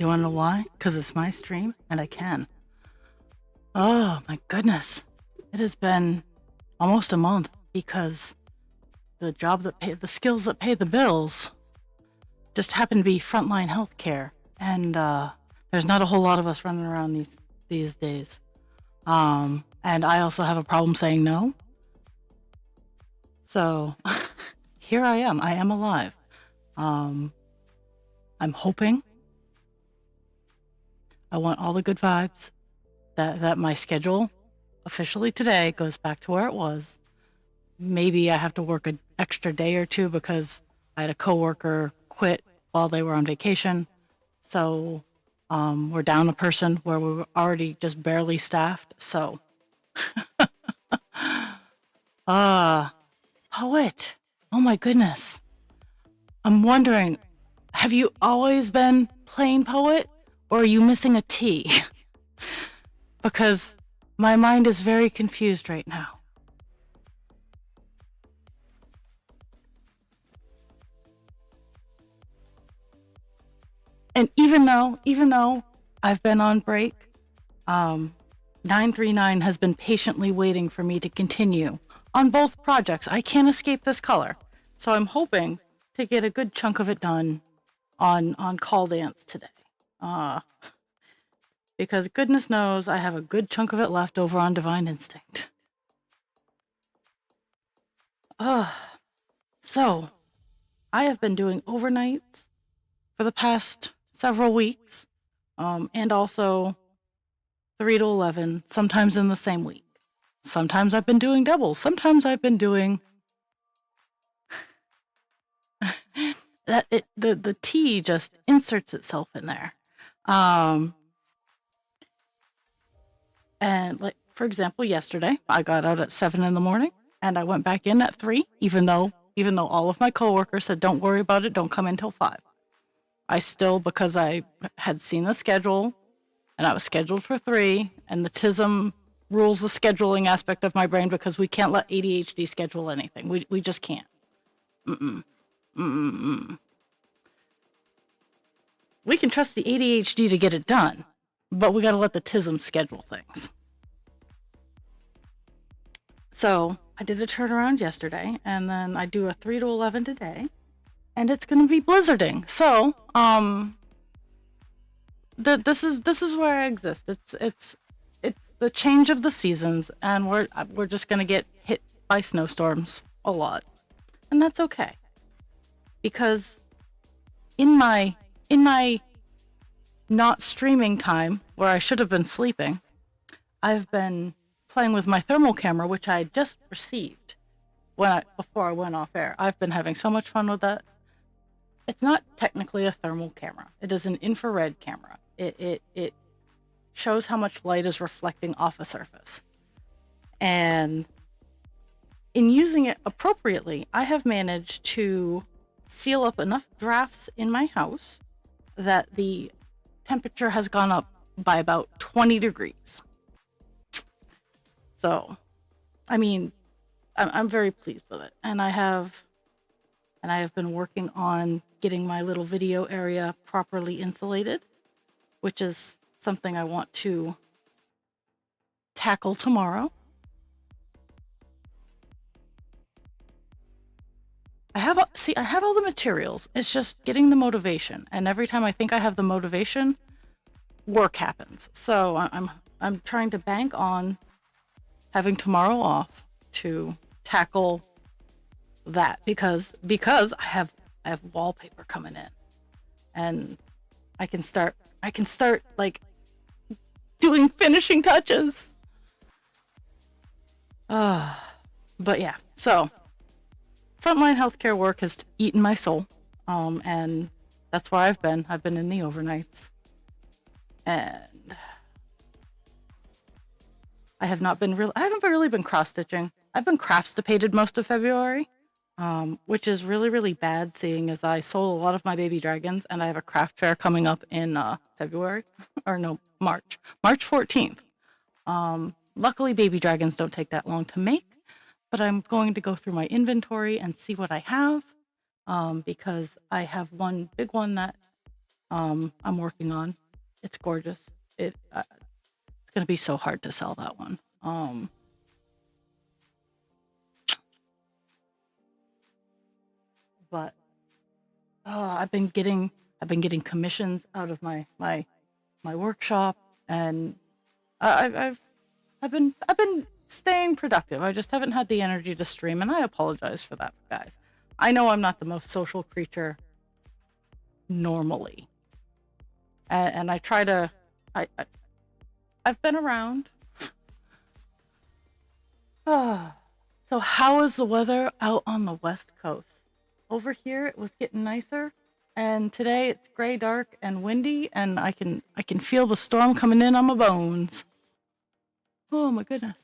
You want to know why? Because it's my stream and I can. Oh my goodness. It has been almost a month because the skills that pay the bills just happen to be frontline healthcare. And there's not a whole lot of us running around these days. And I also have a problem saying no. So here I am. I am alive. I'm hoping. I want all the good vibes that my schedule officially today goes back to where it was. Maybe I have to work an extra day or two because I had a coworker quit while they were on vacation. So we're down a person where we were already just barely staffed. So, poet. Oh my goodness. I'm wondering, have you always been plain poet or are you missing a T? Because my mind is very confused right now. And even though I've been on break, 939 has been patiently waiting for me to continue on both projects. I can't escape this color. So I'm hoping to get a good chunk of it done on Call Dance today. Because goodness knows I have a good chunk of it left over on Divine Instinct. So I have been doing overnights for the past several weeks, and also 3 to 11, sometimes in the same week. Sometimes I've been doing doubles. Sometimes I've been doing the T just inserts itself in there. And like, for example, yesterday I got out at 7 in the morning and I went back in at 3, even though all of my coworkers said, don't worry about it, don't come in till 5. I still, because I had seen the schedule and I was scheduled for 3, and the TISM rules the scheduling aspect of my brain because we can't let ADHD schedule anything. We just can't. We can trust the ADHD to get it done, but we got to let the TISM schedule things. So I did a turnaround yesterday, and then I do a 3 to 11 today, and it's going to be blizzarding. So this is where I exist. It's the change of the seasons, and we're just going to get hit by snowstorms a lot, and that's okay, because in my not streaming time where I should have been sleeping, I've been playing with my thermal camera, which I just received before I went off air. I've been having so much fun with that. It's not technically a thermal camera. It is an infrared camera. It shows how much light is reflecting off a surface. And in using it appropriately, I have managed to seal up enough drafts in my house that the temperature has gone up by about 20 degrees. So, I mean, I'm very pleased with it. And I have been working on getting my little video area properly insulated, which is something I want to tackle tomorrow. I have all the materials. It's just getting the motivation. And every time I think I have the motivation, work happens. So I'm trying to bank on having tomorrow off to tackle that because I have wallpaper coming in, and I can start like doing finishing touches. But yeah, so frontline healthcare work has eaten my soul, and that's where I've been in the overnights, and I haven't really been cross-stitching. I've been craft-stipated most of February, which is really, really bad, seeing as I sold a lot of my baby dragons, and I have a craft fair coming up in February, or no, March 14th. Luckily, baby dragons don't take that long to make, but I'm going to go through my inventory and see what I have, because I have one big one that I'm working on, It's gorgeous. It's gonna be so hard to sell that one. But I've been getting commissions out of my workshop, and I've been staying productive. I just haven't had the energy to stream, and I apologize for that, guys. I know I'm not the most social creature normally, and I try to. I've been around. So how is the weather out on the West Coast? Over here, it was getting nicer, and today it's gray, dark, and windy, and I can feel the storm coming in on my bones. Oh my goodness.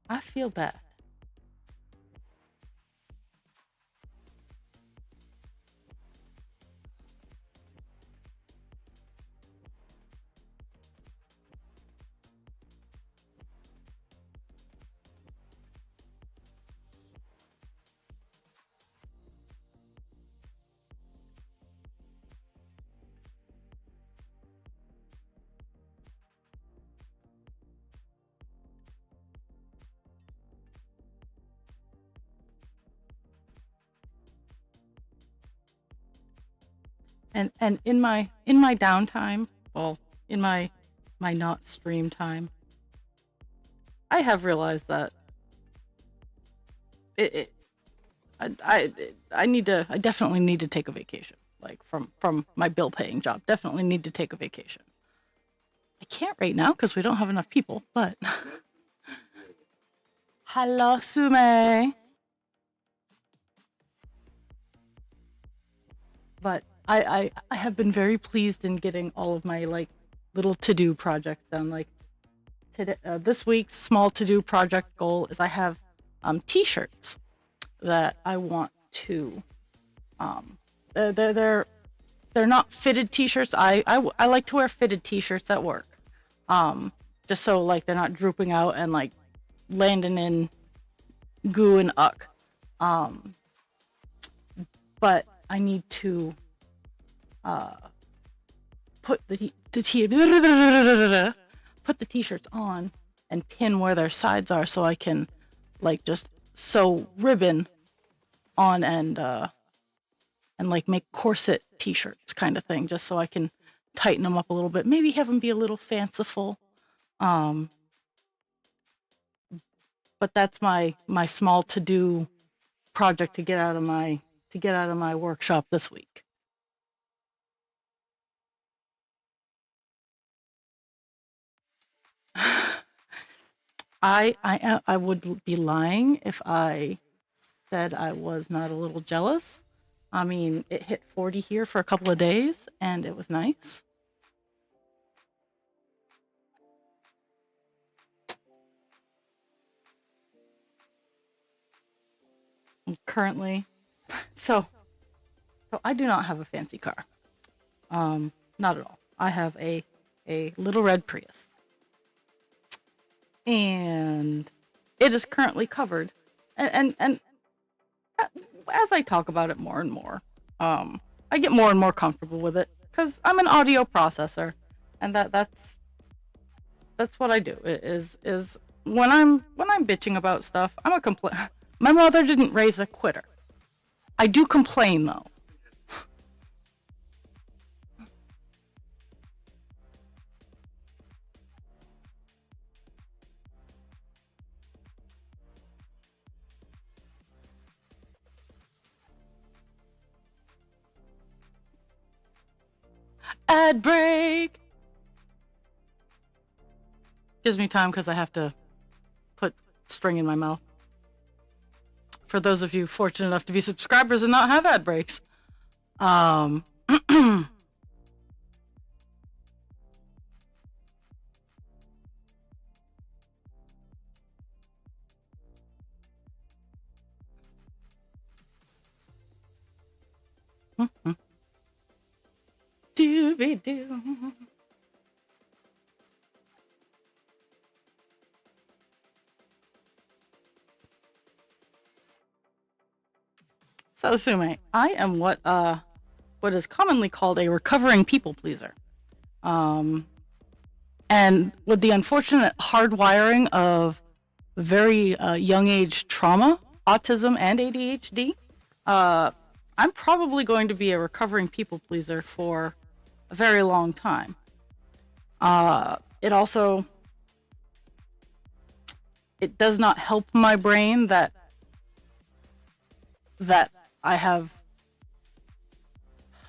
I feel bad. And in my downtime, well, in my not stream time, I have realized that it I definitely need to take a vacation, like from my bill paying job. Definitely need to take a vacation. I can't right now because we don't have enough people, but hello, Sume. But I have been very pleased in getting all of my like little to-do projects done. Like today, this week's small to-do project goal is I have t-shirts that I want to they're not fitted t-shirts. I like to wear fitted t-shirts at work. Just so like they're not drooping out and like landing in goo and uck. But I need to put the t-shirts on and pin where their sides are so I can like just sew ribbon on and like make corset t-shirts kind of thing, just so I can tighten them up a little bit, maybe have them be a little fanciful. But that's my small to-do project to get out of my workshop this week. I would be lying if I said I was not a little jealous. I mean, it hit 40 here for a couple of days, and it was nice. Currently, so I do not have a fancy car. Not at all. I have a little red Prius, and it is currently covered. And as I talk about it more and more, I get more and more comfortable with it because I'm an audio processor, and that's what I do. Is when I'm bitching about stuff, I'm a complain. My mother didn't raise a quitter. I do complain though. Ad break. Gives me time because I have to put string in my mouth. For those of you fortunate enough to be subscribers and not have ad breaks. Dooby-doo. So, Sume, I am what is commonly called a recovering people pleaser. Um, and with the unfortunate hardwiring of very young age trauma, autism, and ADHD, uh, I'm probably going to be a recovering people pleaser for a very long time. It also it does not help my brain that I have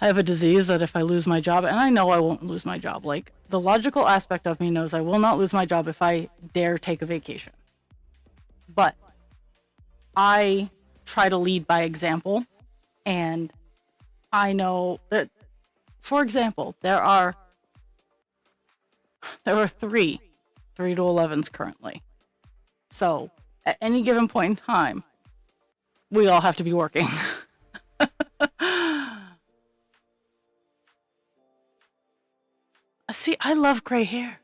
a disease that if I lose my job, and I know I won't lose my job, like the logical aspect of me knows I will not lose my job if I dare take a vacation. But I try to lead by example, and I know that, for example, there are three to 11s currently. So at any given point in time, we all have to be working. See, I love gray hair.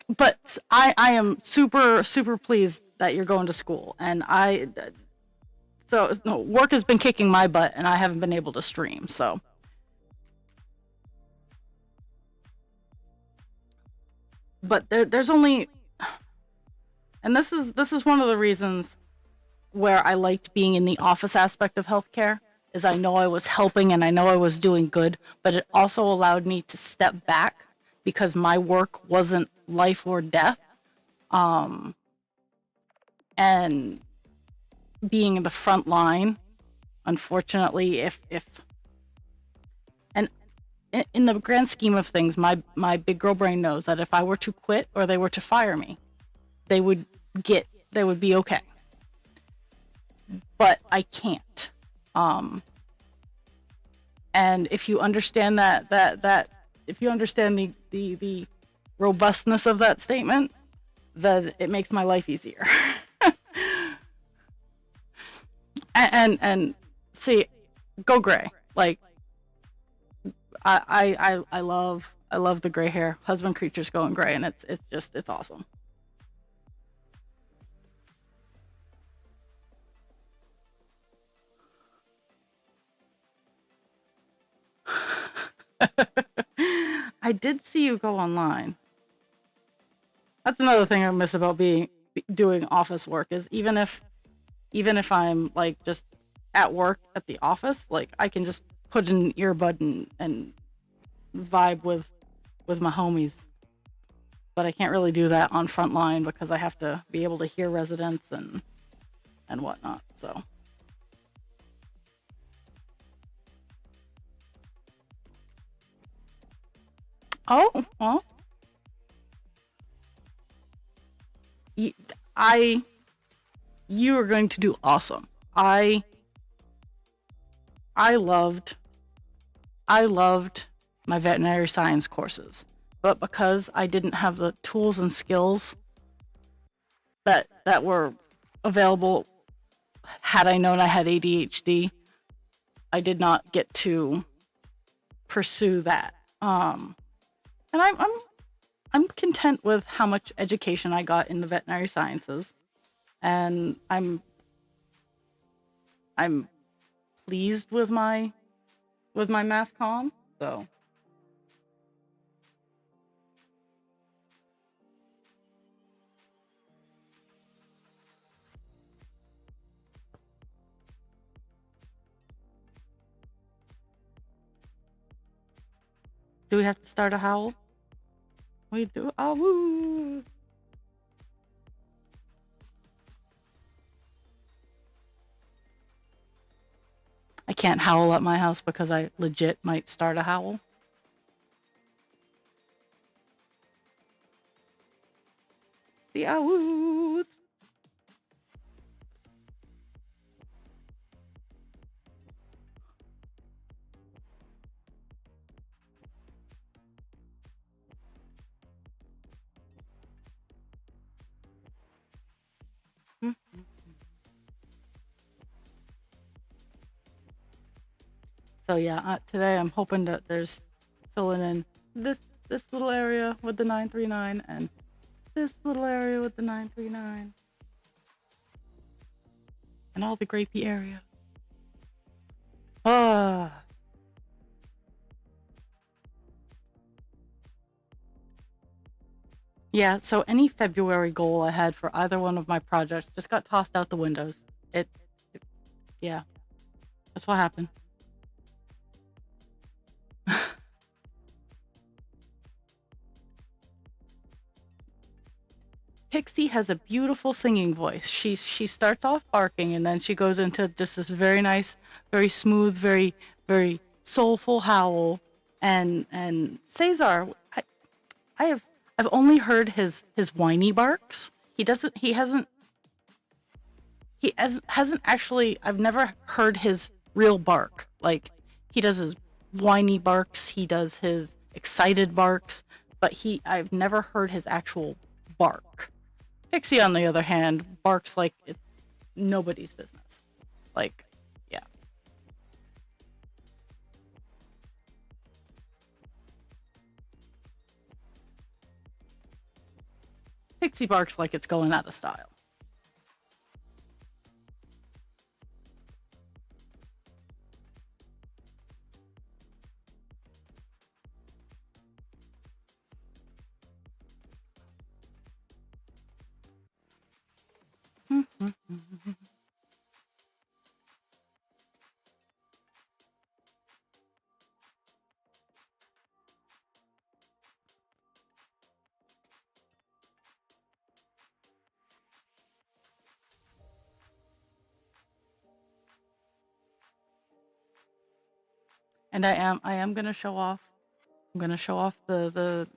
But I am super, super pleased that you're going to school. And so no, work has been kicking my butt and I haven't been able to stream. So, but there's only, and this is one of the reasons where I liked being in the office aspect of healthcare, is I know I was helping and I know I was doing good, but it also allowed me to step back because my work wasn't life or death. And being in the front line, unfortunately, if and in the grand scheme of things, my big girl brain knows that if I were to quit or they were to fire me, they would be okay. But I can't. And if you understand that if you understand the robustness of that statement, then it makes my life easier. and see, go gray. Like I love the gray hair. Husband creatures going gray, and it's awesome. I did see you go online. That's another thing I miss about doing office work, is even if I'm like just at work at the office, like I can just put in an earbud and vibe with my homies. But I can't really do that on frontline because I have to be able to hear residents and whatnot. So. Oh, well, y- I you are going to do awesome. I loved I loved my veterinary science courses, but because I didn't have the tools and skills that were available had I known I had ADHD, I did not get to pursue that. And I'm content with how much education I got in the veterinary sciences, and I'm pleased with my mass comm. So, do we have to start a howl? We do. Ah, woo! I can't howl at my house because I legit might start a howl. The ahoos. Mm. So yeah, today I'm hoping that there's filling in this little area with the 939 and this little area with the 939. and all the grapey area. Ah. Yeah, so any February goal I had for either one of my projects just got tossed out the windows. It yeah, that's what happened. Pixie has a beautiful singing voice. She starts off barking and then she goes into just this very nice, very smooth, very soulful howl. And Cesar, I have I've only heard his whiny barks. He hasn't actually. I've never heard his real bark. Like he does his whiny barks, he does his excited barks, but I've never heard his actual bark. Pixie, on the other hand, barks like it's nobody's business. Like, yeah. Pixie barks like it's going out of style. And I am gonna show off. I'm gonna show off the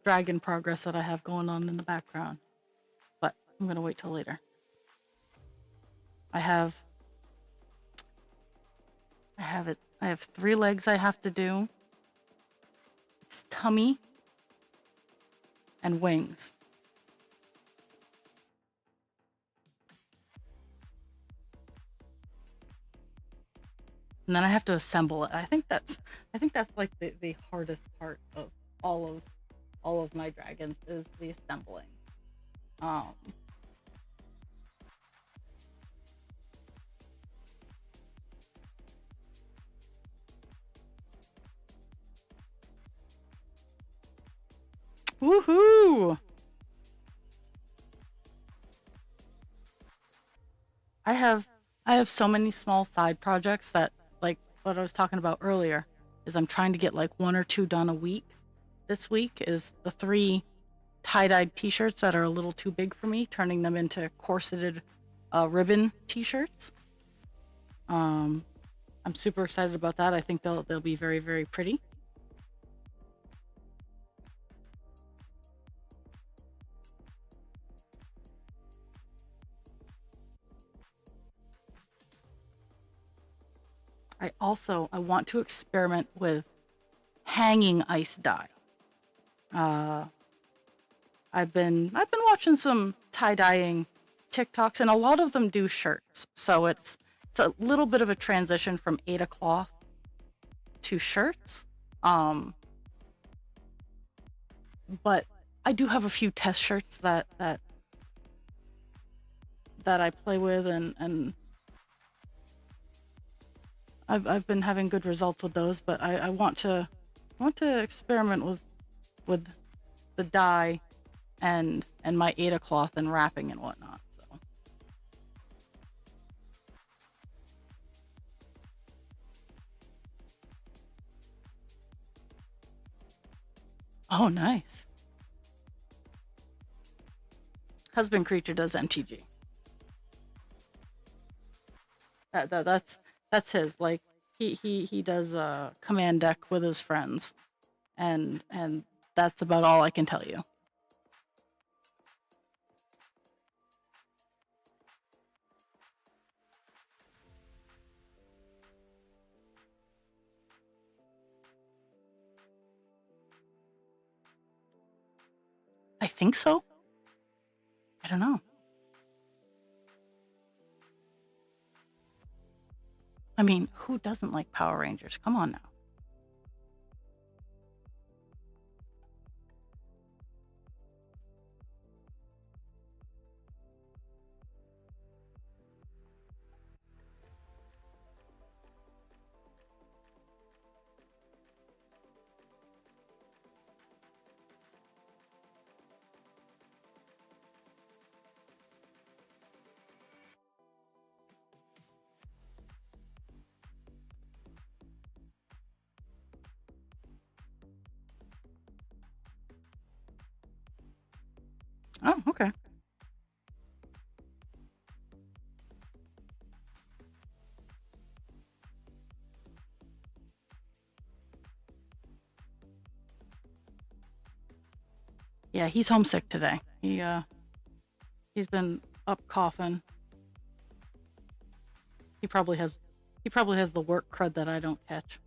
dragon progress that I have going on in the background. But I'm gonna wait till later. I have I have it. I have 3 legs I have to do. It's tummy and wings. And then I have to assemble it. I think that's like the hardest part of all of all of my dragons is the assembling. Um Woohoo! I have I have so many small side projects that, like what I was talking about earlier, is I'm trying to get like 1 or 2 done a week. This week is the 3 tie-dyed t-shirts that are a little too big for me, turning them into corseted ribbon t-shirts. Um I'm super excited about that. I think they'll be very, very pretty. I want to experiment with hanging ice dye. Uh I've been watching some tie-dyeing TikToks, and a lot of them do shirts. So it's a little bit of a transition from Ada cloth to shirts. Um but I do have a few test shirts that I play with, and I've been having good results with those, but I want to experiment with the dye and my Ada cloth and wrapping and whatnot. So oh, nice. Husband Creature does MTG. That's his. Like he does command deck with his friends, and that's about all I can tell you. I think so. I don't know. I mean, who doesn't like Power Rangers? Come on now. Oh, okay. Yeah, he's homesick today. He's been up coughing. He probably has the work crud that I don't catch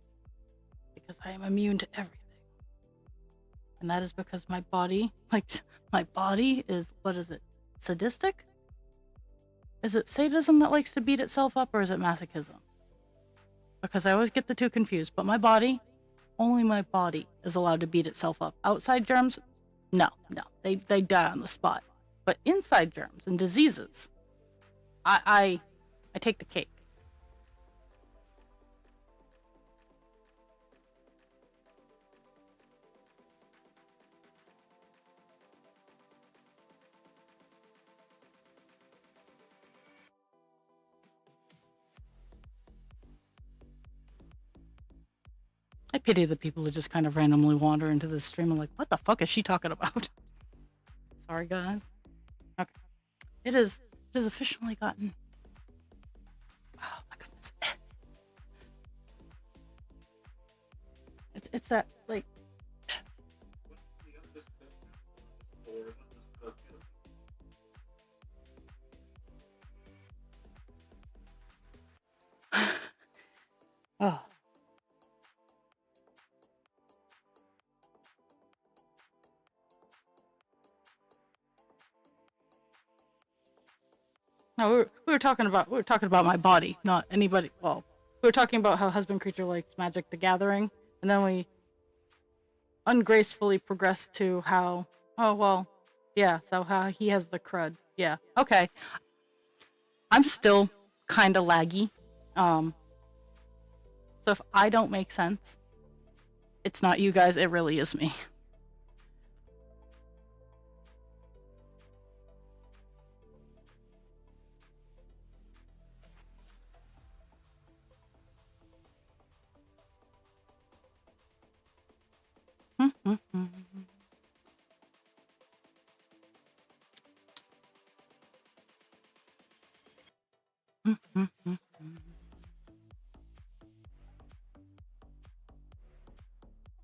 because I am immune to everything. And that is because my body, my body is, what is it? Sadistic? Is it sadism that likes to beat itself up, or is it masochism? Because I always get the two confused, but my body, only my body is allowed to beat itself up. Outside germs, no, they die on the spot. But inside germs and diseases, I take the cake. I pity the people who just kind of randomly wander into this stream and like, what the fuck is she talking about? Sorry, guys. Okay. It has officially gotten. Oh my goodness. It's that like. Oh. No, we were talking about my body, not anybody. Well, we were talking about how Husband Creature likes Magic the Gathering, and then we ungracefully progressed to how, oh well, yeah, so how he has the crud. Yeah, okay. I'm still kind of laggy. So if I don't make sense, it's not you guys, it really is me.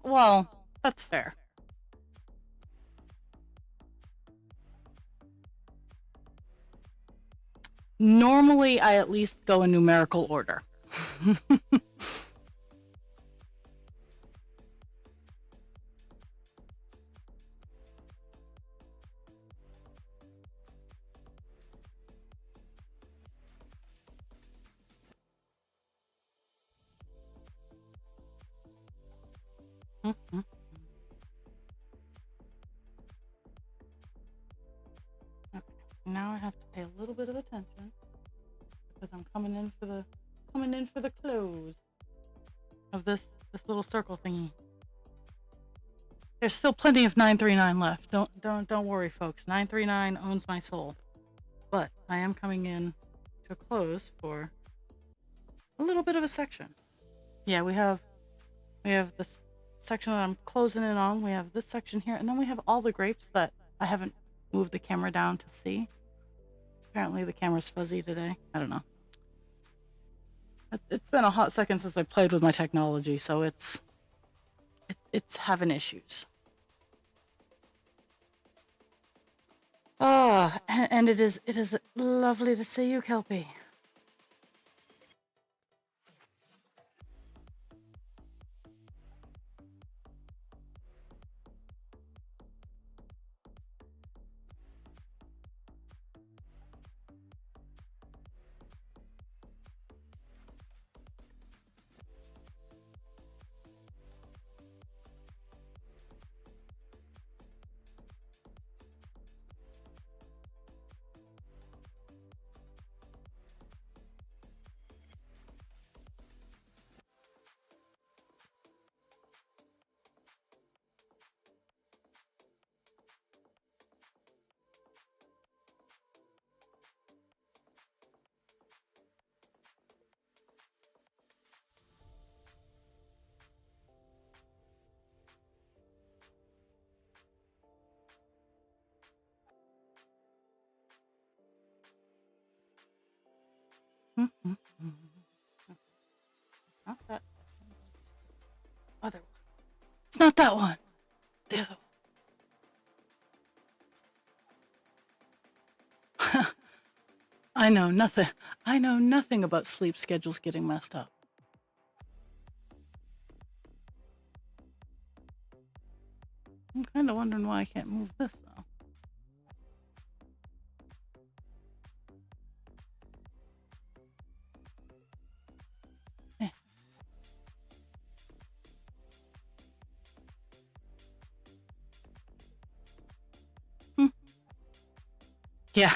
Well, that's fair. Normally, I at least go in numerical order. Okay, now I have to pay a little bit of attention because I'm coming in for the close of this little circle thingy. There's still plenty of 939 left. Don't worry, folks. 939 owns my soul. But I am coming in to a close for a little bit of a section. Yeah, we have this section that I'm closing in on. We have this section here, and then we have all the grapes that I haven't moved the camera down to see. Apparently the camera's fuzzy today. I don't know. It's been a hot second since I played with my technology, so it's having issues. Oh, and it is lovely to see you, Kelpie. Mm-hmm. Not that other one. It's not that one. The other one. I know nothing. I know nothing about sleep schedules getting messed up. I'm kind of wondering why I can't move this though. Eh. Hmm. Yeah.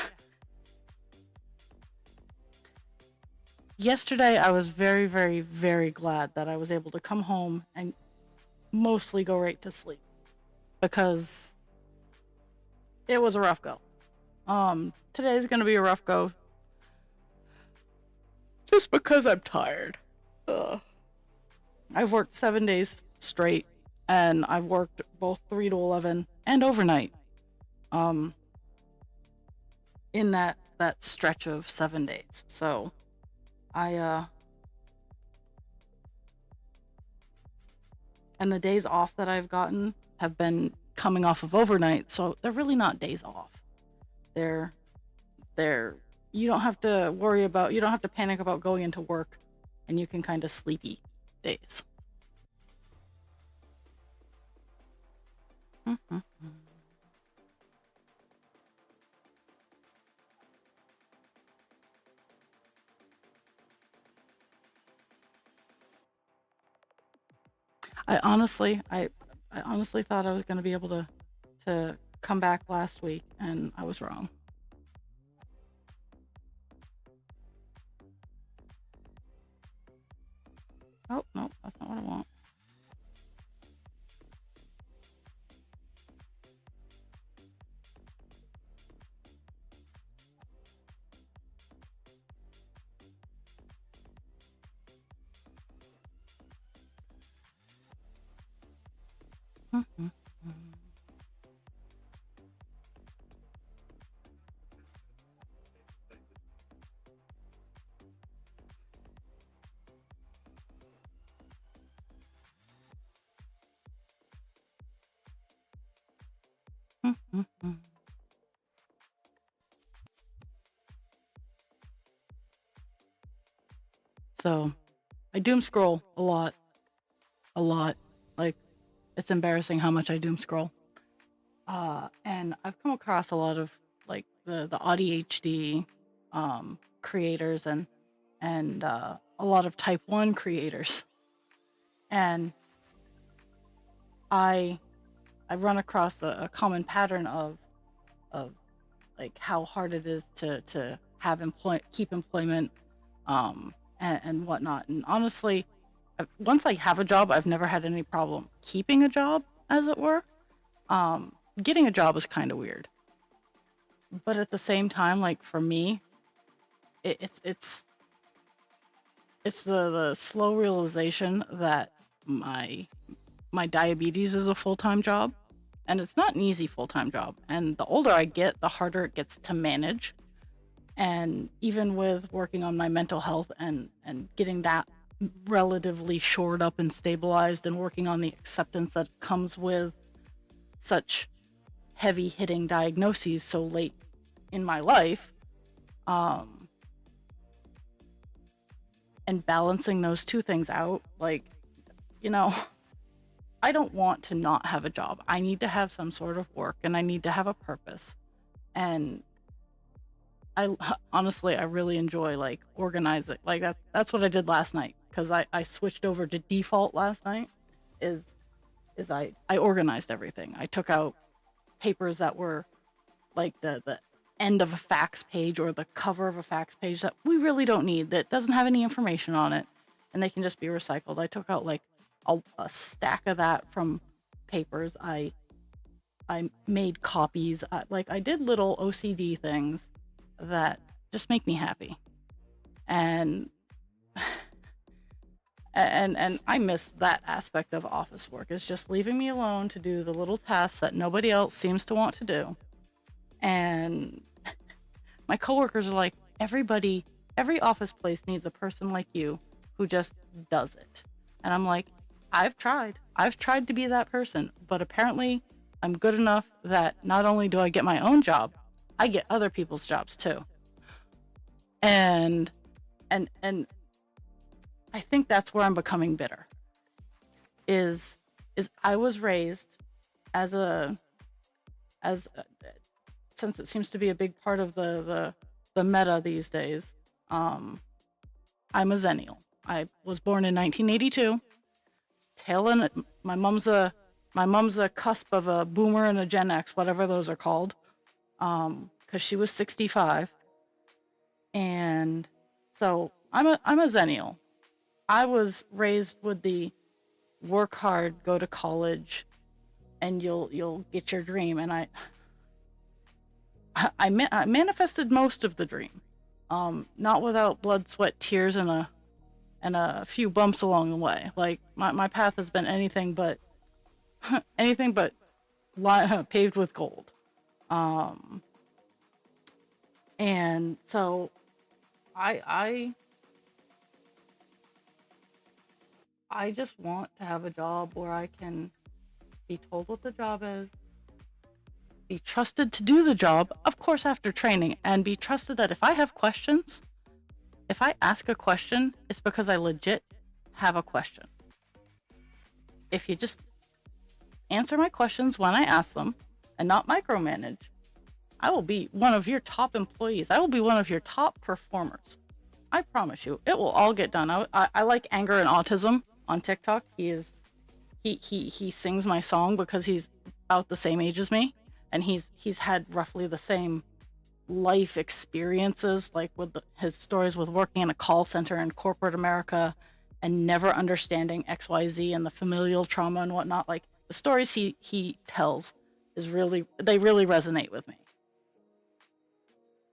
Yesterday, I was very, very, very glad that I was able to come home and mostly go right to sleep because it was a rough go. Today's gonna be a rough go just because I'm tired. I've worked 7 days straight, and I've worked both 3 to 11 and overnight. In that stretch of 7 days. So I and the days off that I've gotten have been coming off of overnight, so they're really not days off. They're you don't have to you don't have to panic about going into work, and you can kind of sleepy days. Mm-hmm. I honestly thought I was going to be able to come back last week, and I was wrong. Oh, no, that's not what I want. Mm-hmm. Mm-hmm. So I doom scroll a lot, a lot. Like, it's embarrassing how much I doom scroll. And I've come across a lot of like the ADHD creators and a lot of type 1 creators. And I run across a common pattern of like how hard it is to have keep employment and whatnot. And honestly, once I have a job, I've never had any problem keeping a job, as it were. Getting a job is kind of weird, but at the same time, like for me, it's the slow realization that my my diabetes is a full-time job, and it's not an easy full-time job. And the older I get, the harder it gets to manage. And even with working on my mental health and getting that relatively shored up and stabilized, and working on the acceptance that comes with such heavy hitting diagnoses so late in my life, and balancing those two things out, like, you know, I don't want to not have a job. I need to have some sort of work, and I need to have a purpose. And I honestly, I really enjoy like organizing. Like that's what I did last night, because I switched over to default last night. Is I organized everything. I took out papers that were like the end of a fax page or the cover of a fax page that we really don't need, that doesn't have any information on it, and they can just be recycled. I took out like a stack of that from papers. I made copies. I did little OCD things that just make me happy. And and I miss that aspect of office work, is just leaving me alone to do the little tasks that nobody else seems to want to do. And my coworkers are like, everybody Every office place needs a person like you who just does it. And I'm like, I've tried. I've tried to be that person, but apparently I'm good enough that not only do I get my own job, I get other people's jobs too. And and I think that's where I'm becoming bitter. Is I was raised as as a, since it seems to be a big part of the meta these days. I'm a Zennial. I was born in 1982. Tail end. My mom's a cusp of a boomer and a Gen X, whatever those are called. Because she was 65, and so I'm a Zennial. I was raised with the work hard, go to college, and you'll get your dream. And I manifested most of the dream, not without blood, sweat, tears, and a few bumps along the way. Like my path has been anything but anything but paved with gold. And so I just want to have a job where I can be told what the job is, be trusted to do the job, of course after training, and be trusted that if I have questions, if I ask a question, it's because I legit have a question. If you just answer my questions when I ask them and not micromanage, I will be one of your top employees. I will be one of your top performers. I promise you, it will all get done. I like Anger and Autism on TikTok. He sings my song because he's about the same age as me, and he's had roughly the same life experiences, like with his stories with working in a call center in corporate America and never understanding XYZ and the familial trauma and whatnot. Like the stories he tells they really resonate with me.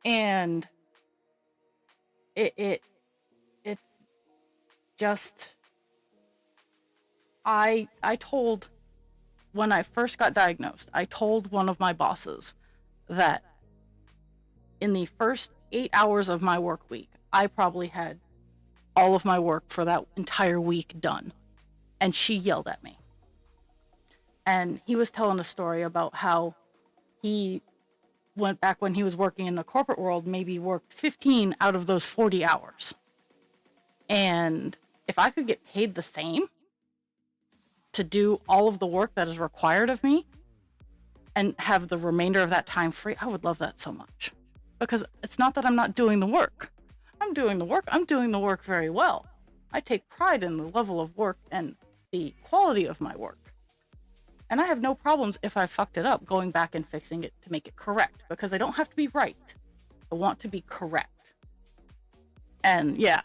And it's just, I told, when I first got diagnosed, I told one of my bosses that in the first 8 hours of my work week, I probably had all of my work for that entire week done. And she yelled at me. And he was telling a story about how he went back when he was working in the corporate world, maybe worked 15 out of those 40 hours. And if I could get paid the same to do all of the work that is required of me and have the remainder of that time free, I would love that so much. Because it's not that I'm not doing the work. I'm doing the work. I'm doing the work very well. I take pride in the level of work and the quality of my work. And I have no problems if I fucked it up going back and fixing it to make it correct, because I don't have to be right. I want to be correct. And yeah.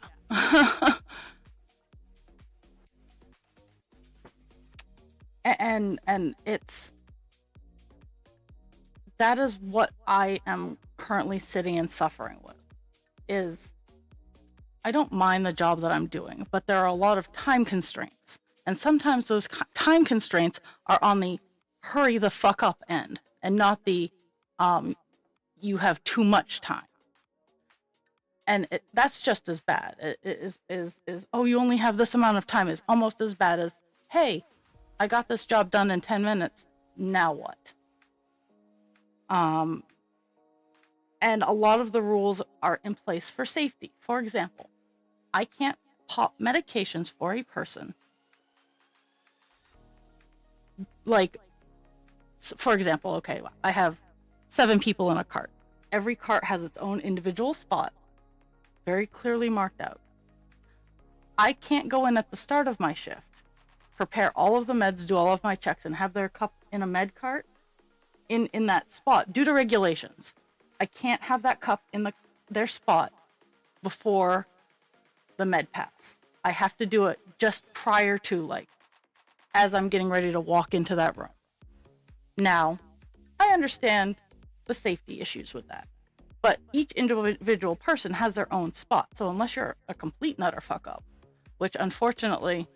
and it's, that is what I am currently sitting and suffering with, is I don't mind the job that I'm doing, but there are a lot of time constraints. And sometimes those time constraints are on the hurry the fuck up end, and not the you have too much time. And that's just as bad. It is oh, you only have this amount of time, is almost as bad as, hey, I got this job done in 10 minutes. Now what? And a lot of the rules are in place for safety. For example, I can't pop medications for a person. Like, for example, okay, I have 7 people in a cart. Every cart has its own individual spot, very clearly marked out. I can't go in at the start of my shift, prepare all of the meds, do all of my checks, and have their cup in a med cart in that spot due to regulations. I can't have that cup in their spot before the med pass. I have to do it just prior to, like, as I'm getting ready to walk into that room. Now, I understand the safety issues with that, but each individual person has their own spot. So unless you're a complete nutter fuck up, which unfortunately,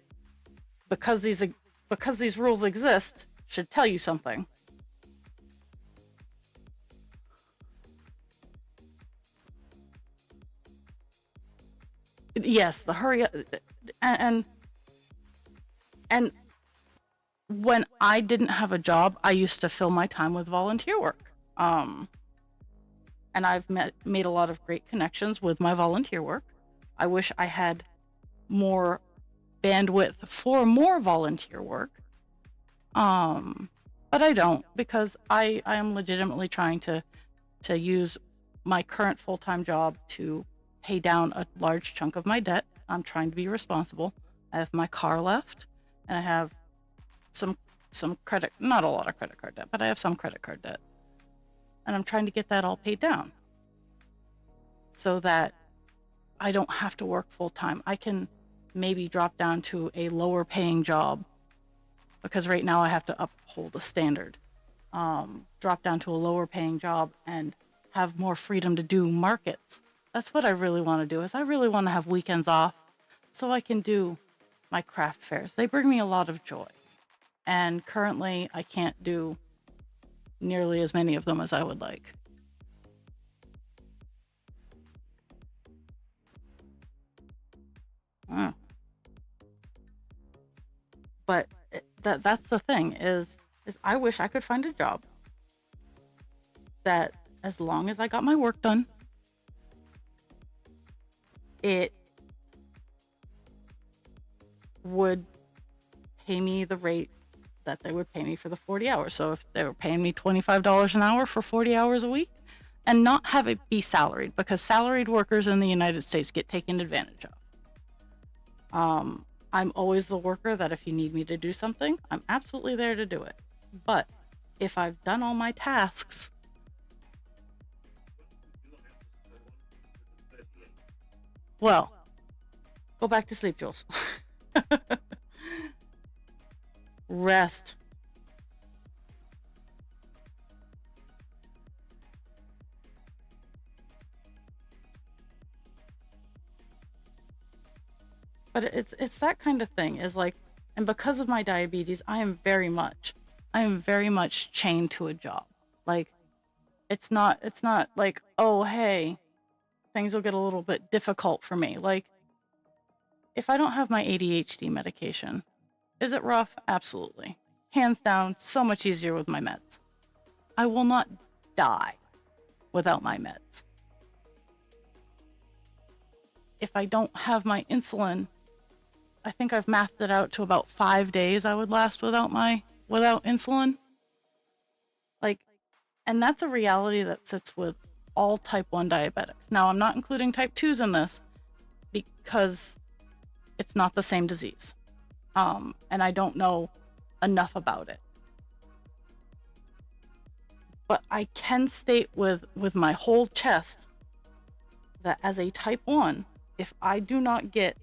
because these rules exist, should tell you something. Yes, the hurry up, and and when I didn't have a job, I used to fill my time with volunteer work. And I've made a lot of great connections with my volunteer work. I wish I had more bandwidth for more volunteer work. But I don't, because I am legitimately trying to use my current full-time job to pay down a large chunk of my debt. I'm trying to be responsible. I have my car left, and I have some credit, not a lot of credit card debt, but I have some credit card debt. And I'm trying to get that all paid down so that I don't have to work full-time. I can maybe drop down to a lower paying job, because right now I have to uphold a standard. Drop down to a lower paying job and have more freedom to do markets. That's what I really want to do. Is I really want to have weekends off so I can do my craft fairs. They bring me a lot of joy. And currently I can't do nearly as many of them as I would like. But that's the thing is I wish I could find a job that, as long as I got my work done, it would pay me the rate that they would pay me for the 40 hours. So if they were paying me $25 an hour for 40 hours a week, and not have it be salaried, because salaried workers in the United States get taken advantage of. I'm always the worker that if you need me to do something, I'm absolutely there to do it. But if I've done all my tasks, well, go back to sleep, Jules. Rest. But it's that kind of thing, is like, and because of my diabetes, I am very much chained to a job. Like, it's not like, oh hey, things will get a little bit difficult for me. Like, if I don't have my ADHD medication, is it rough? Absolutely. Hands down, so much easier with my meds. I will not die without my meds. If I don't have my insulin, I think I've mathed it out to about 5 days I would last without insulin. Like, and that's a reality that sits with all type 1 diabetics. Now, I'm not including type 2s in this because it's not the same disease. And I don't know enough about it. But I can state with my whole chest that as a type 1, if I do not get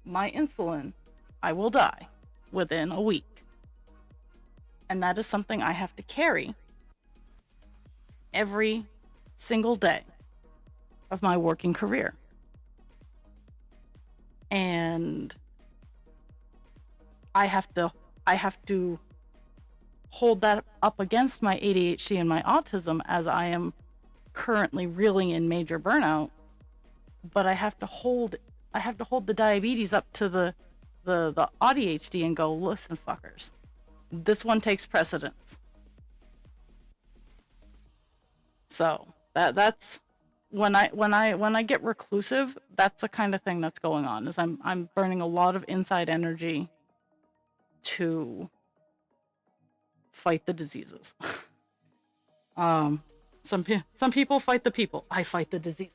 my insulin, I will die within a week. And that is something I have to carry every single day of my working career. And I have to hold that up against my ADHD and my autism, as I am currently reeling in major burnout. But I have to hold the diabetes up to the ADHD and go, listen, fuckers, this one takes precedence. So that's when I get reclusive, that's the kind of thing that's going on. Is I'm burning a lot of inside energy to fight the diseases. Some people fight the people. I fight the diseases.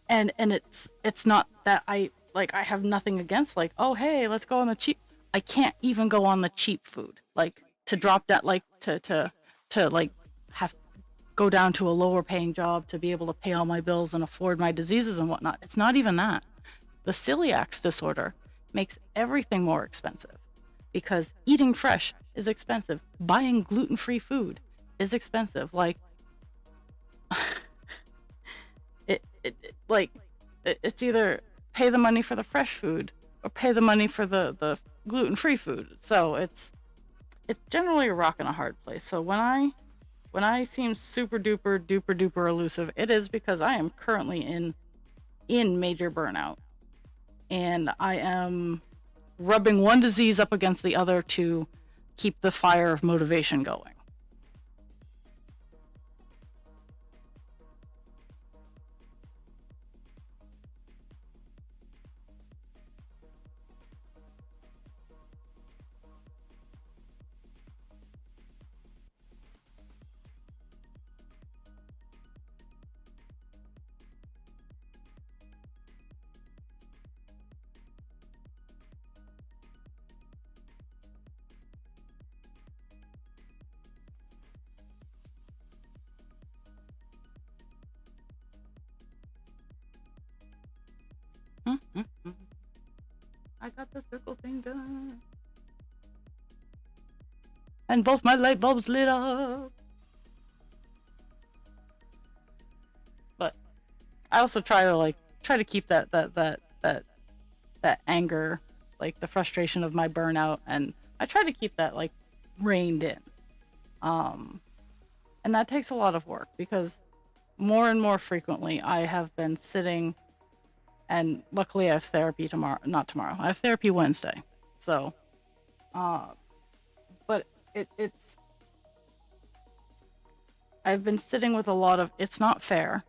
And it's not that I have nothing against, like, oh hey, let's go on the cheap. I can't even go on the cheap food, like, to drop that, like, to like have go down to a lower paying job to be able to pay all my bills and afford my diseases and whatnot. It's not even that. The celiac disorder makes everything more expensive, because eating fresh is expensive. Buying gluten-free food is expensive. Like, it's either pay the money for the fresh food or pay the money for the gluten-free food. So it's generally a rock and a hard place. So when When I seem super duper duper duper elusive, it is because I am currently in major burnout, and I am rubbing one disease up against the other to keep the fire of motivation going. I got the circle thing done. And both my light bulbs lit up. But I also try to keep that anger, like the frustration of my burnout, and I try to keep that like reined in. And that takes a lot of work because more and more frequently I have been sitting, and luckily I have therapy tomorrow, not tomorrow. I have therapy Wednesday. So but it's I've been sitting with a lot of, it's not fair.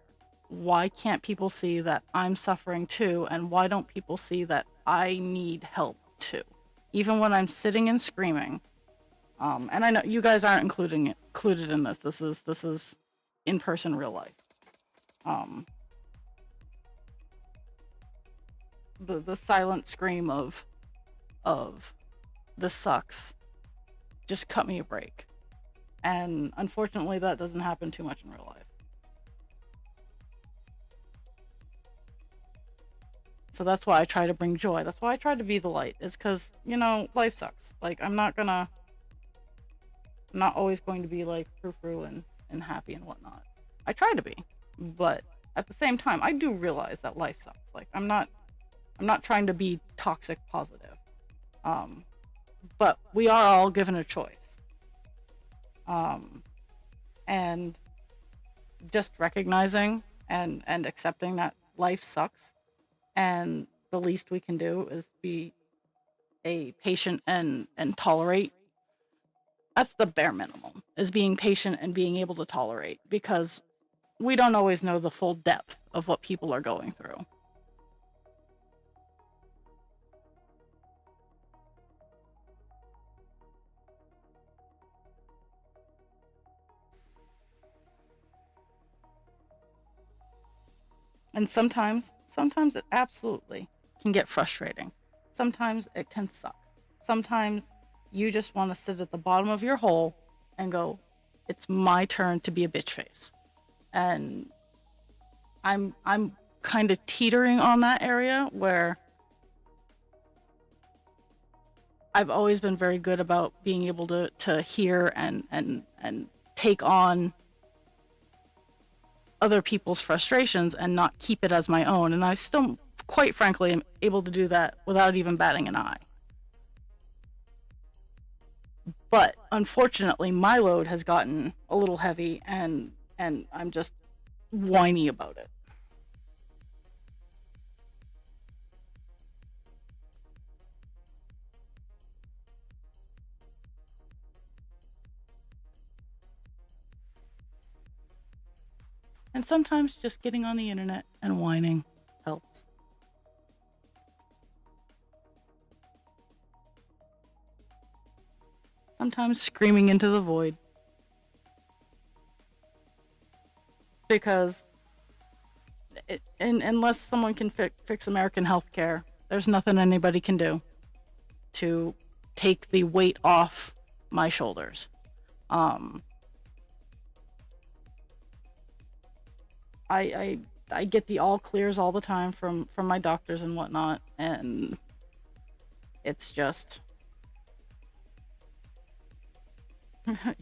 Why can't people see that I'm suffering too? And why don't people see that I need help too? Even when I'm sitting and screaming. And I know you guys aren't included in this. This is in person, real life. The silent scream of this sucks just cut me a break. And unfortunately that doesn't happen too much in real life. So that's why I try to bring joy. That's why I try to be the light. It's because, life sucks. Like, I'm not always going to be like frou-frou and happy and whatnot. I try to be, but at the same time, I do realize that life sucks. Like, I'm not trying to be toxic positive. But we are all given a choice. And just recognizing and accepting that life sucks, and the least we can do is be a patient and tolerate. That's the bare minimum, is being patient and being able to tolerate, because we don't always know the full depth of what people are going through. And sometimes it absolutely can get frustrating. Sometimes it can suck. Sometimes you just want to sit at the bottom of your hole and go, it's my turn to be a bitch face. And I'm kind of teetering on that area where I've always been very good about being able to hear and take on other people's frustrations and not keep it as my own. And I still, quite frankly, am able to do that without even batting an eye. But unfortunately, my load has gotten a little heavy, and I'm just whiny about it. And sometimes just getting on the internet and whining helps. Sometimes screaming into the void. Because unless someone can fix American healthcare, there's nothing anybody can do to take the weight off my shoulders. I get the all clears all the time from my doctors and whatnot, and it's just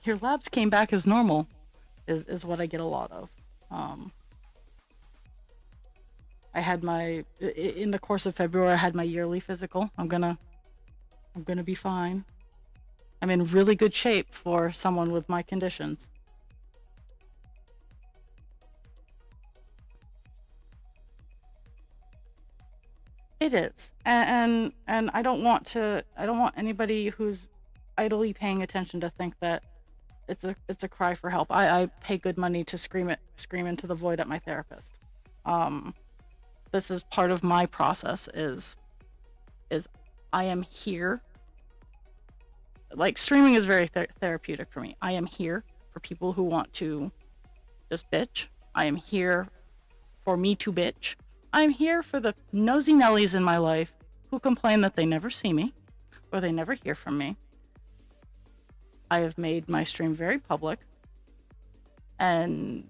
your labs came back as normal is what I get a lot of. I had in the course of February, I had my yearly physical. I'm gonna be fine. I'm in really good shape for someone with my conditions. It is, and I don't want anybody who's idly paying attention to think that it's a cry for help. I pay good money to scream into the void at my therapist. Um, this is part of my process. Is I am here. Like, streaming is very therapeutic for me. I am here for people who want to just bitch. I am here for me to bitch. I'm here for the nosy Nellies in my life who complain that they never see me or they never hear from me. I have made my stream very public, and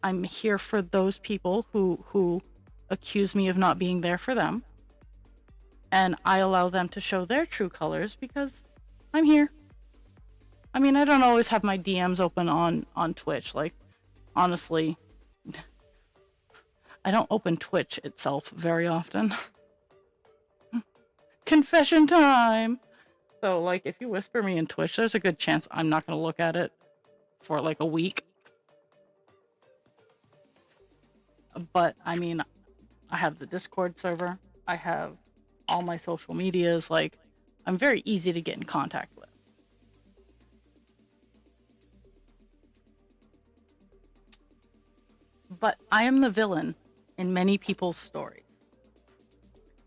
I'm here for those people who accuse me of not being there for them, and I allow them to show their true colors because I'm here. I mean, I don't always have my DMs open on Twitch. Like, honestly, I don't open Twitch itself very often. Confession time! So, like, if you whisper me in Twitch, there's a good chance I'm not going to look at it for, like, a week. But, I mean, I have the Discord server. I have all my social medias. Like, I'm very easy to get in contact with. But I am the villain in many people's stories.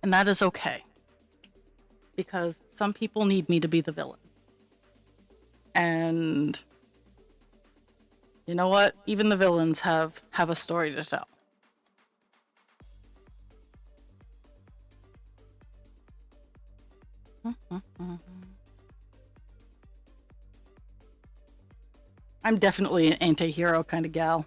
And that is okay. Because some people need me to be the villain. And you know what? Even the villains have a story to tell. I'm definitely an anti-hero kind of gal.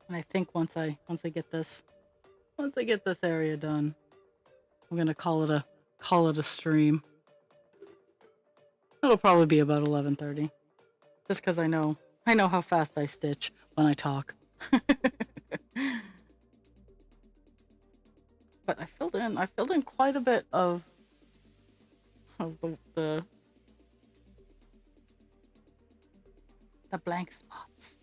And I think once I get this area done, I'm gonna call it a stream. It'll probably be about 11:30, just because I know how fast I stitch when I talk. But I filled in quite a bit of the blank spots.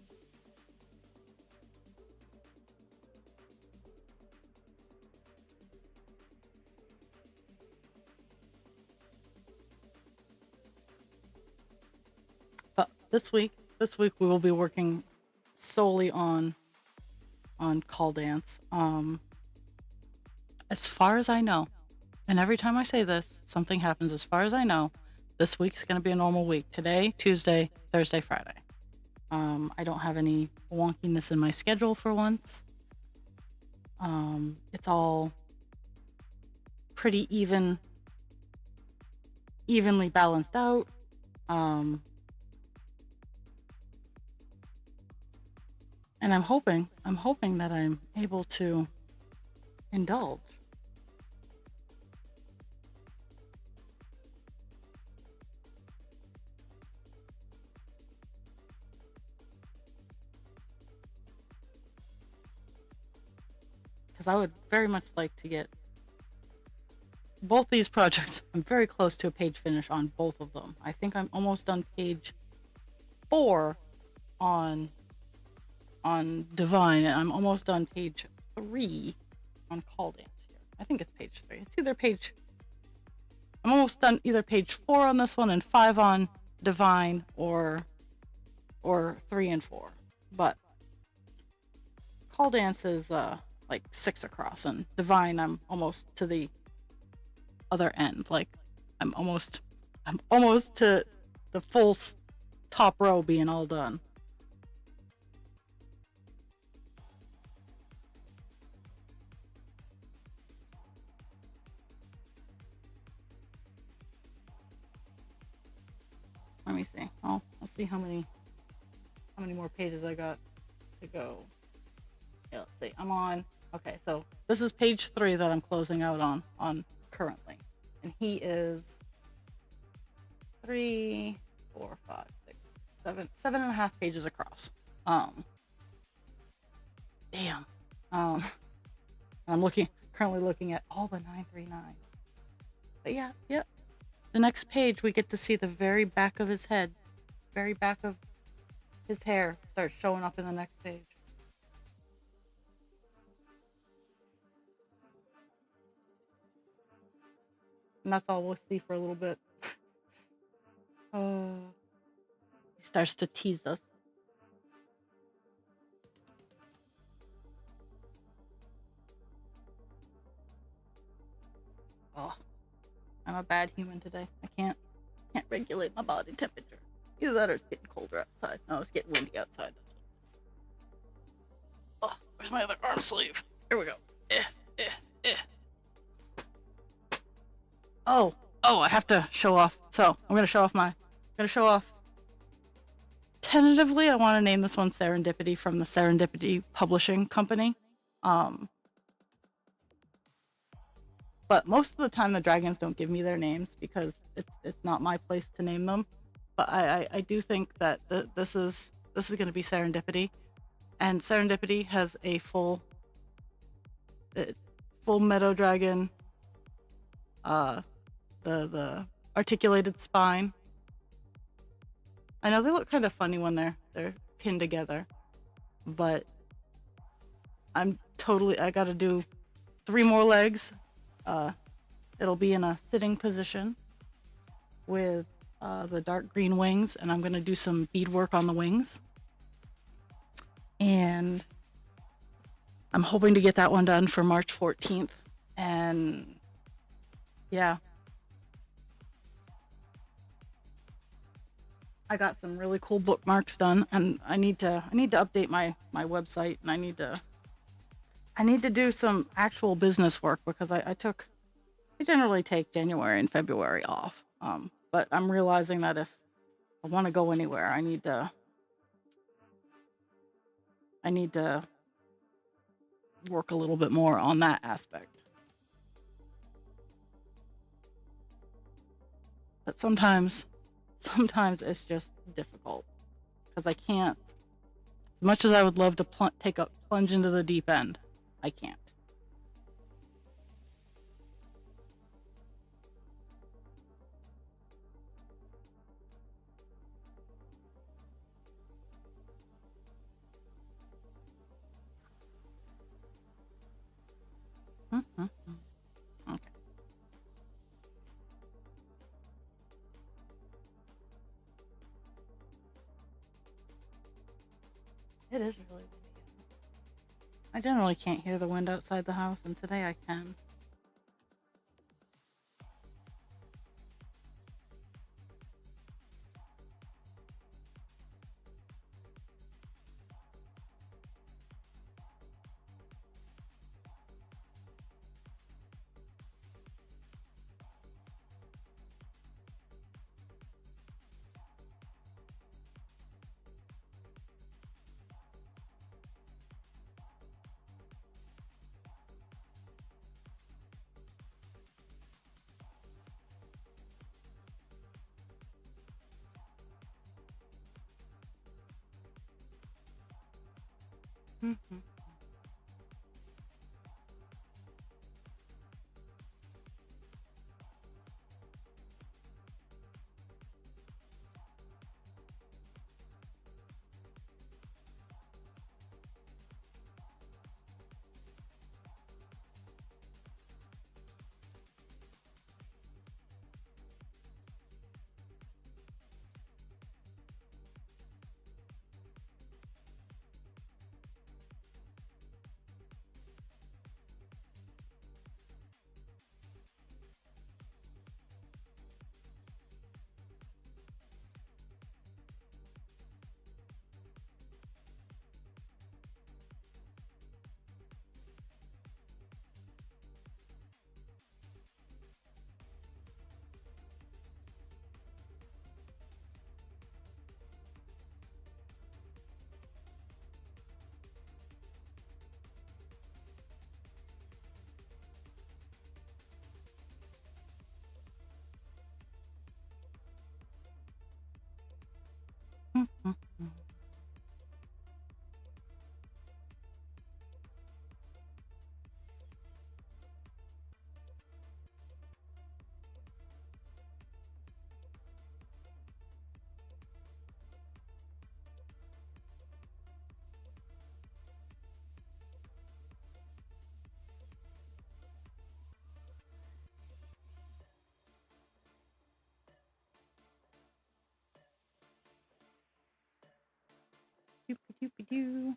But this week we will be working solely on call dance. As far as I know, and every time I say this, something happens. As far as I know, this week's going to be a normal week. Today, Tuesday, Thursday, Friday. I don't have any wonkiness in my schedule for once. It's all pretty evenly balanced out. And I'm hoping that I'm able to indulge. Because I would very much like to get both these projects. I'm very close to a page finish on both of them. I think I'm almost done page 4 on Divine, and I'm almost done page 3 on Call Dance here. I think it's page 3. It's either page... I'm almost done either page 4 on this one and 5 on Divine, or 3 and 4. But Call Dance is like 6 across, and Divine I'm almost to the other end. Like I'm almost to the full top row being all done. Let me see. I'll see how many more pages I got to go. Yeah, let's see. I'm on. Okay, so this is page 3 that I'm closing out on currently, and he is 3, 4, 5, 6, 7.5 pages across. Damn. I'm currently looking at all the 939. But yeah, yep. The next page, we get to see the very back of his head, very back of his hair starts showing up in the next page. And that's all we'll see for a little bit. He starts to tease us. Oh, I'm a bad human today. I can't regulate my body temperature. Either that or it's getting colder outside. No, it's getting windy outside. Oh, where's my other arm sleeve? Here we go. Oh, I have to show off. So I'm gonna show off. Tentatively, I want to name this one Serendipity from the Serendipity Publishing Company. But most of the time the dragons don't give me their names because it's not my place to name them. But I do think that this is going to be Serendipity, and Serendipity has a full meadow dragon, the articulated spine. I know they look kind of funny when they're pinned together, but I gotta do 3 more legs. It'll be in a sitting position with the dark green wings, and I'm gonna do some beadwork on the wings. And I'm hoping to get that one done for March 14th. And yeah. I got some really cool bookmarks done, and I need to update my website, and I need to do some actual business work because I generally take January and February off. But I'm realizing that if I want to go anywhere, I need to work a little bit more on that aspect. But sometimes it's just difficult because I can't. As much as I would love to take a plunge into the deep end, I can't. Okay. It is really windy. I generally can't hear the wind outside the house, and today I can. Mm-hmm. you.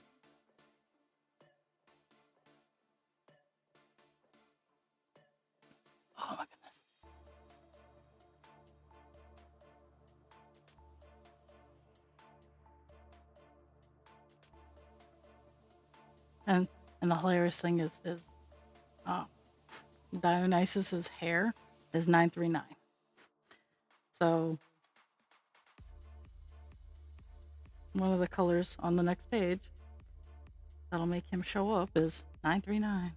Oh my goodness. And the hilarious thing is Dionysus's hair is 939. So one of the colors on the next page that'll make him show up is 939.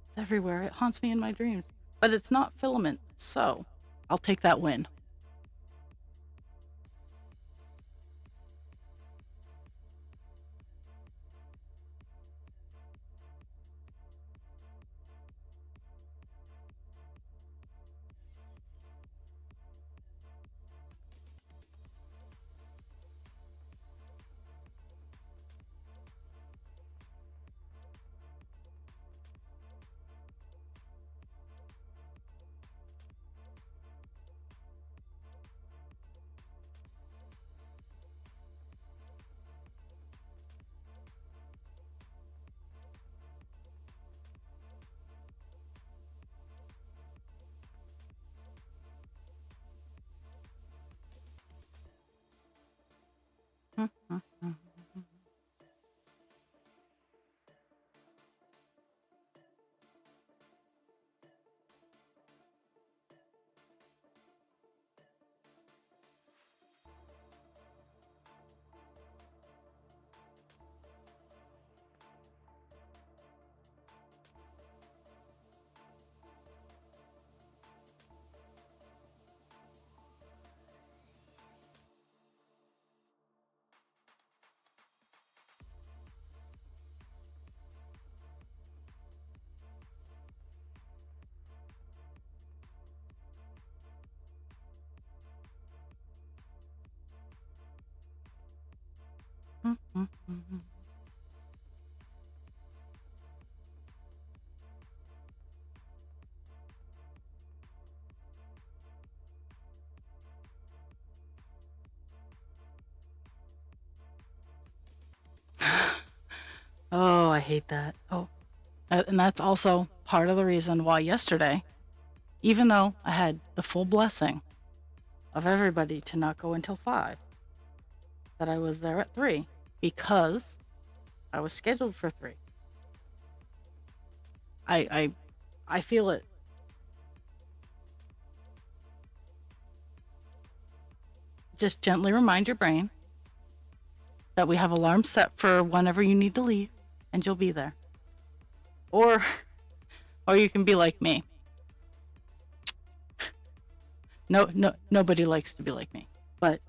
It's everywhere. It haunts me in my dreams. But it's not filament, so I'll take that win. Oh, I hate that. Oh, and that's also part of the reason why yesterday, even though I had the full blessing of everybody to not go until 5, that I was there at 3 because I was scheduled for 3. I feel it. Just gently remind your brain that we have alarms set for whenever you need to leave, and you'll be there. Or you can be like me. Nobody likes to be like me. But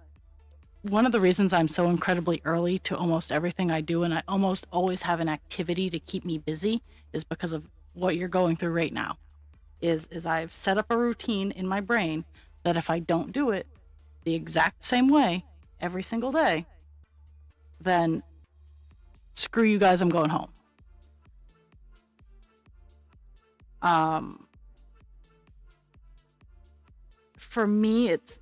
one of the reasons I'm so incredibly early to almost everything I do, and I almost always have an activity to keep me busy, is because of what you're going through right now. Is I've set up a routine in my brain that if I don't do it the exact same way every single day, then screw you guys, I'm going home. For me, it's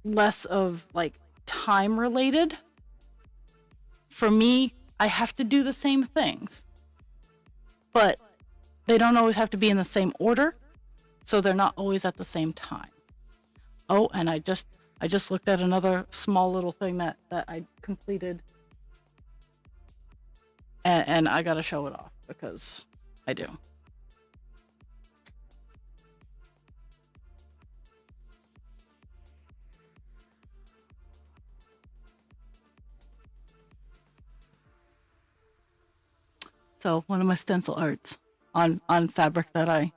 less of like time related. For me, I have to do the same things, but they don't always have to be in the same order, so they're not always at the same time. Oh, and I just looked at another small little thing that I completed, and I gotta show it off because I do. So one of my stencil arts on fabric that I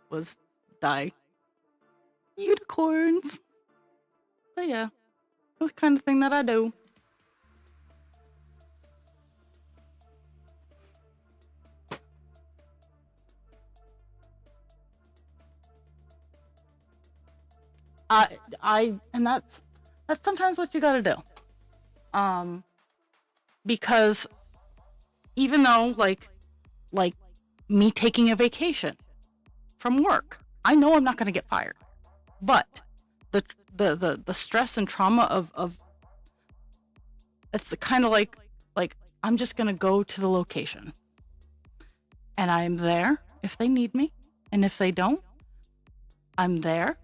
was dye unicorns. But yeah, that's the kind of thing that I do. And that's sometimes what you gotta do. Because even though like me taking a vacation from work, I know I'm not gonna get fired. But the stress and trauma of It's kind of like I'm just gonna go to the location, and I'm there if they need me, and if they don't, I'm there.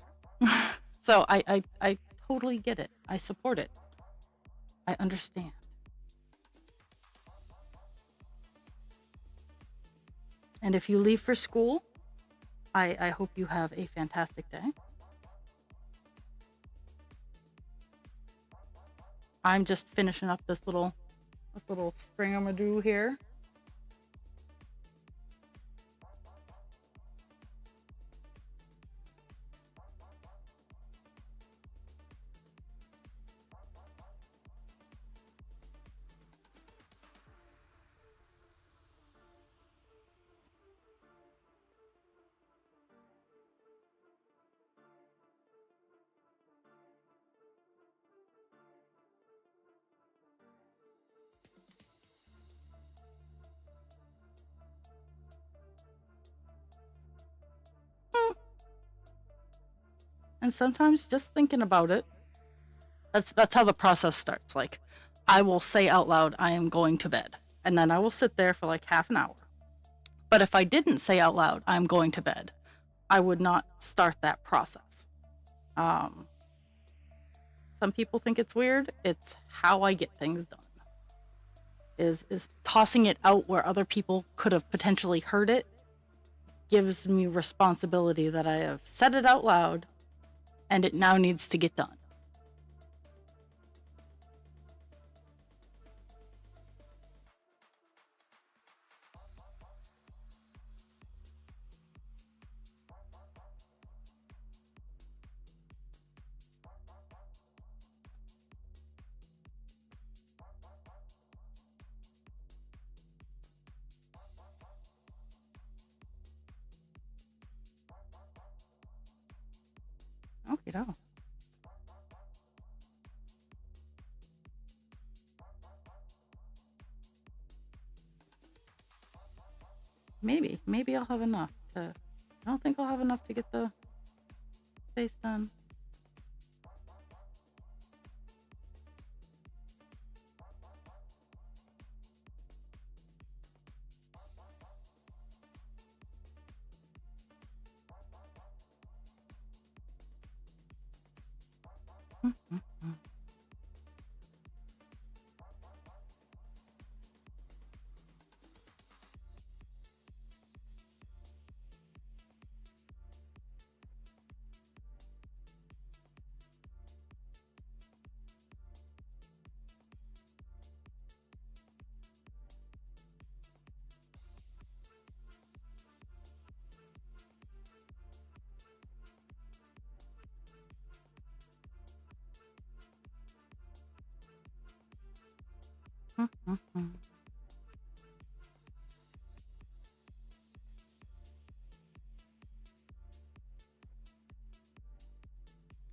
So I totally get it. I support it. I understand. And if you leave for school, I hope you have a fantastic day. I'm just finishing up this little spring I'm gonna do here. And sometimes just thinking about it, that's how the process starts. Like, I will say out loud, I am going to bed. And then I will sit there for like half an hour. But if I didn't say out loud, I'm going to bed, I would not start that process. Um, some people think it's weird. It's how I get things done. Is tossing it out where other people could have potentially heard it gives me responsibility that I have said it out loud and it now needs to get done. Okay, no. Maybe I'll have enough to. I don't think I'll have enough to get the face done.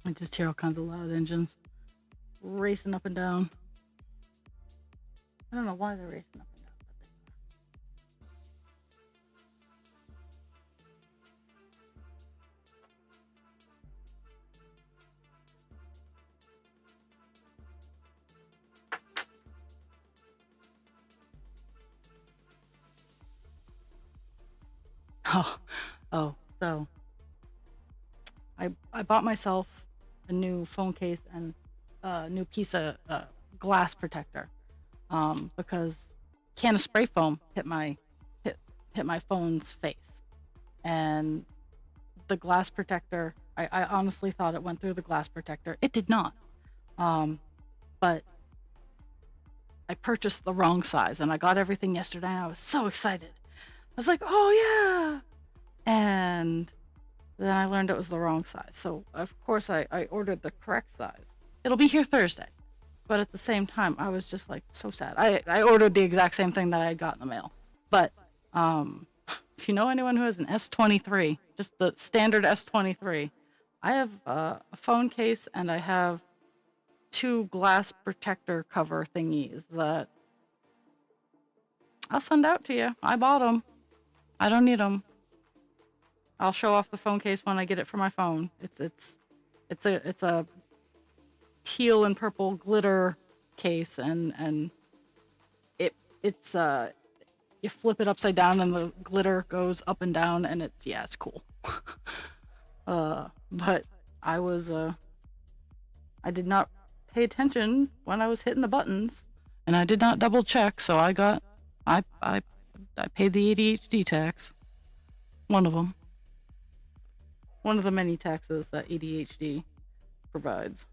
I just hear all kinds of loud engines racing up and down. I don't know why they're racing up and down, but they are. Oh, so I bought myself a new phone case and a new piece of glass protector because a can of spray foam hit my phone's face, and the glass protector. I honestly thought it went through the glass protector. It did not. But I purchased the wrong size, and I got everything yesterday, and I was so excited. I was like, oh yeah! And then I learned it was the wrong size. So, of course, I ordered the correct size. It'll be here Thursday. But at the same time, I was just like so sad. I ordered the exact same thing that I had got in the mail. But if you know anyone who has an S23, just the standard S23, I have a phone case and I have two glass protector cover thingies that I'll send out to you. I bought them. I don't need them. I'll show off the phone case when I get it for my phone. It's a teal and purple glitter case, and it's you flip it upside down and the glitter goes up and down, and it's cool. But I was I did not pay attention when I was hitting the buttons, and I did not double check, so I paid the ADHD tax. One of them. One of the many taxes that ADHD provides.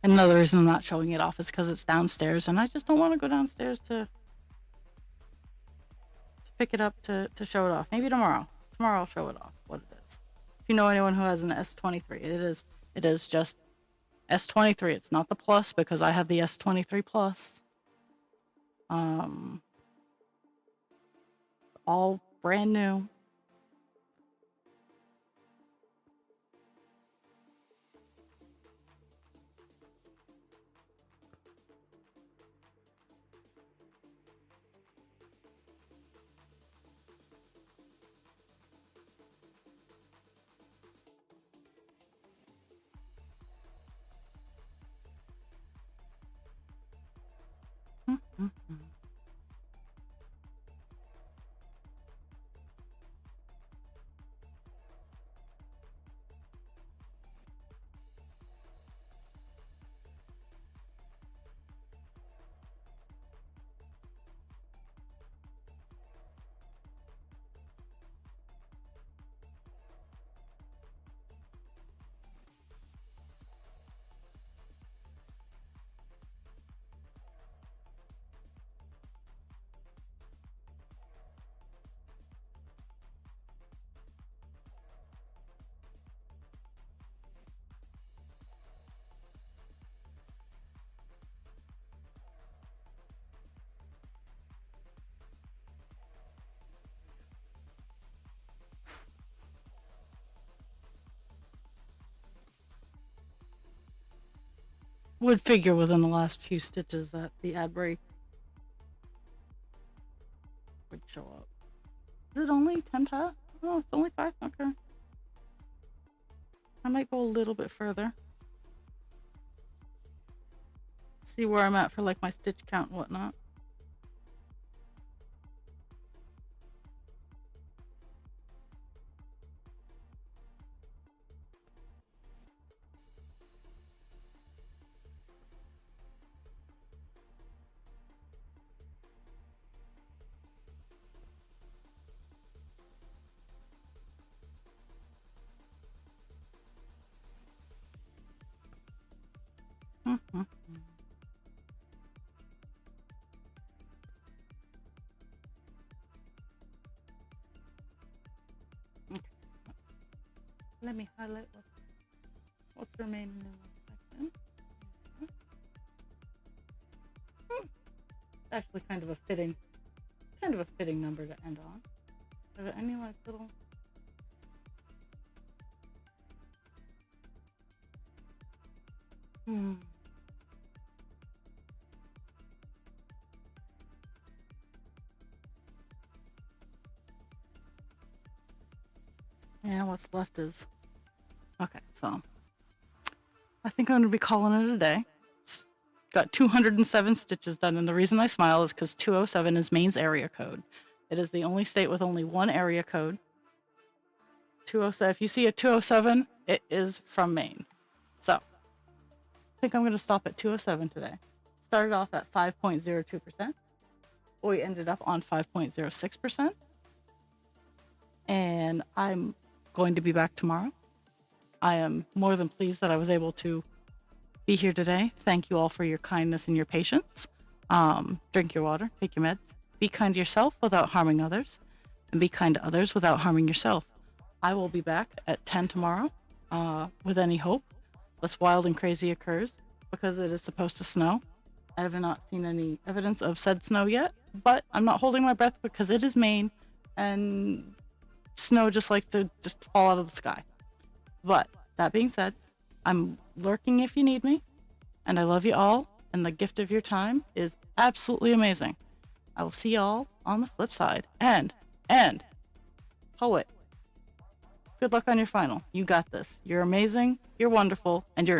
Another reason I'm not showing it off is because it's downstairs, and I just don't want to go downstairs to pick it up to show it off. Maybe tomorrow. Tomorrow I'll show it off, what it is. If you know anyone who has an S23, it is just S23. It's not the Plus, because I have the S23 Plus. All brand new. Would figure within the last few stitches that the ad break would show up. Is it only 10 tabs? Oh, it's only 5? Okay. I might go a little bit further. See where I'm at for like my stitch count and whatnot. Okay. Let me highlight what's remaining in one section. Actually kind of a fitting number to end on. Are there any like little Yeah, what's left is okay, so I think I'm gonna be calling it a day. Got 207 stitches done, and the reason I smile is because 207 is Maine's area code. It is the only state with only one area code. 207. If you see a 207, it is from Maine. So I think I'm going to stop at 207 today. Started off at 5.02%. We ended up on 5.06%. And I'm going to be back tomorrow. I am more than pleased that I was able to be here today. Thank you all for your kindness and your patience. Drink your water, take your meds. Be kind to yourself without harming others, and be kind to others without harming yourself. I will be back at 10 tomorrow with any hope this wild and crazy occurs, because it is supposed to snow. I have not seen any evidence of said snow yet, but I'm not holding my breath because it is Maine, and snow just likes to just fall out of the sky. But that being said, I'm lurking if you need me, and I love you all, and the gift of your time is absolutely amazing. I will see y'all on the flip side. And, Poet, good luck on your final. You got this. You're amazing, you're wonderful, and you're